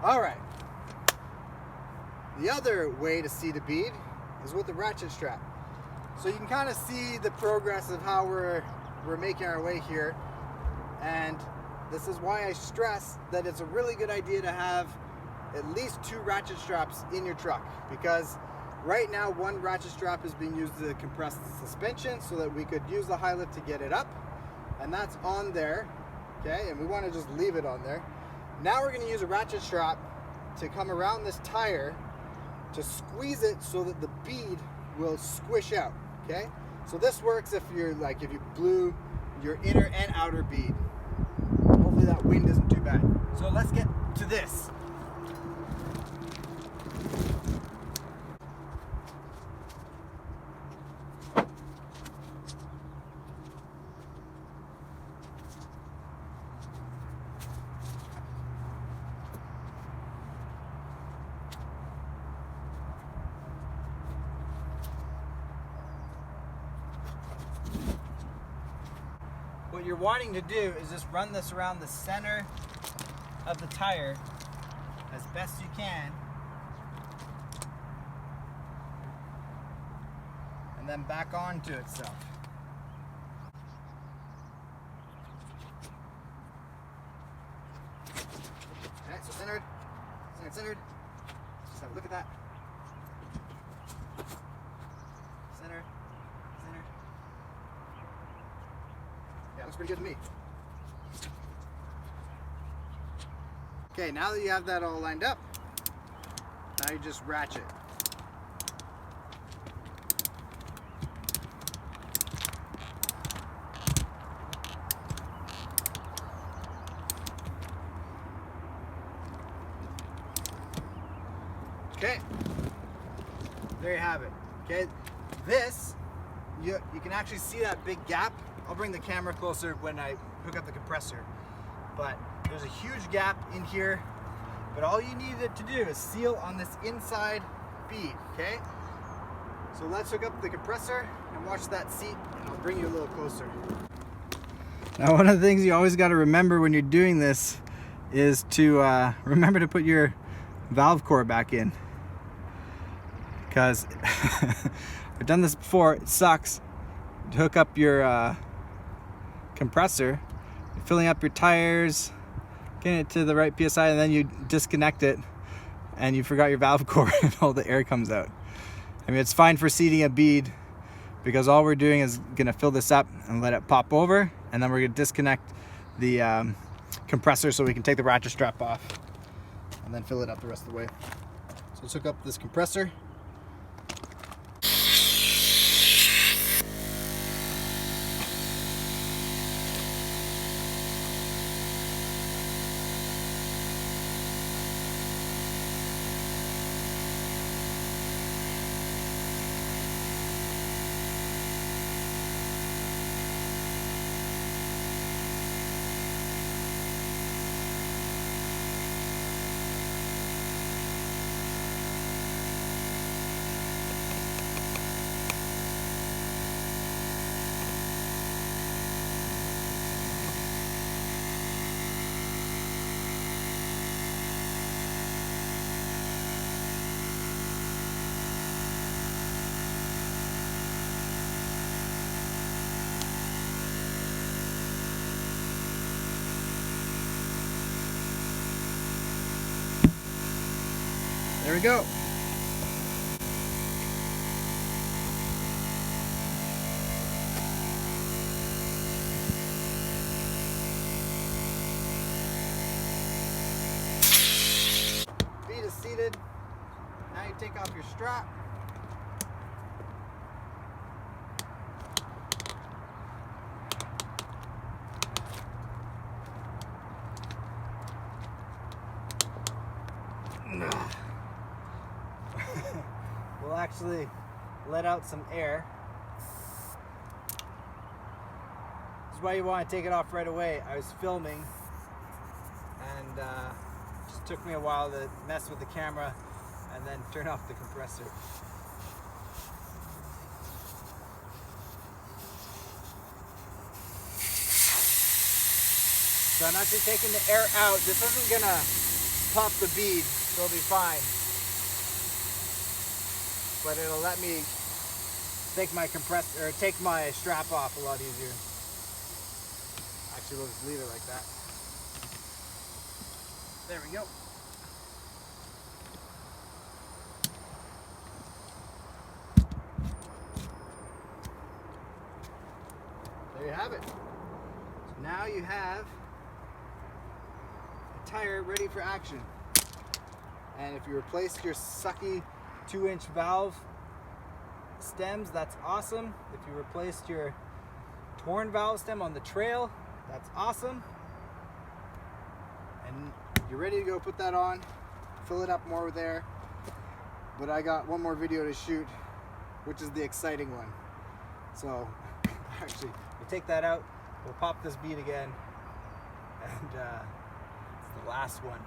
All right. The other way to see the bead is with the ratchet strap. So you can kind of see the progress of how we're making our way here. And this is why I stress that it's a really good idea to have at least 2 ratchet straps in your truck, because right now one ratchet strap is being used to compress the suspension so that we could use the high lift to get it up, and that's on there, okay, and we want to just leave it on there. Now we're going to use a ratchet strap to come around this tire to squeeze it so that the bead will squish out, okay? So this works if you blew your inner and outer bead. Hopefully that wind isn't too bad. So let's get to this. What you're wanting to do is just run this around the center of the tire as best you can, and then back onto itself. Okay, so centered, centered. Just have a look at that. Centered, centered. Yeah, looks pretty good to me. Okay, now that you have that all lined up, now you just ratchet. Okay, there you have it. Okay, this, you can actually see that big gap. I'll bring the camera closer when I hook up the compressor, but there's a huge gap in here, but all you needed to do is seal on this inside bead, okay? So let's hook up the compressor and watch that seat, and I'll bring you a little closer. Now, one of the things you always got to remember when you're doing this is to remember to put your valve core back in, because I've done this before. It sucks to hook up your compressor, you're filling up your tires, getting it to the right PSI, and then you disconnect it and you forgot your valve core and all the air comes out. I mean, it's fine for seating a bead because all we're doing is gonna fill this up and let it pop over, and then we're gonna disconnect the compressor so we can take the ratchet strap off and then fill it up the rest of the way. So let's hook up this compressor. There we go. Bead is seated. Now you take off your strap. We'll actually let out some air. This is why you want to take it off right away. I was filming and just took me a while to mess with the camera and then turn off the compressor. So I'm actually taking the air out. This isn't gonna pop the bead, so it'll be fine. But it'll let me take my compressor, or take my strap off a lot easier. Actually, we'll just leave it like that. There we go. There you have it. So now you have a tire ready for action. And if you replaced your sucky 2-inch valve stems, that's awesome. If you replaced your torn valve stem on the trail, that's awesome. And you're ready to go put that on, fill it up more with air. But I got one more video to shoot, which is the exciting one. So actually, we'll take that out, we'll pop this bead again, and it's the last one.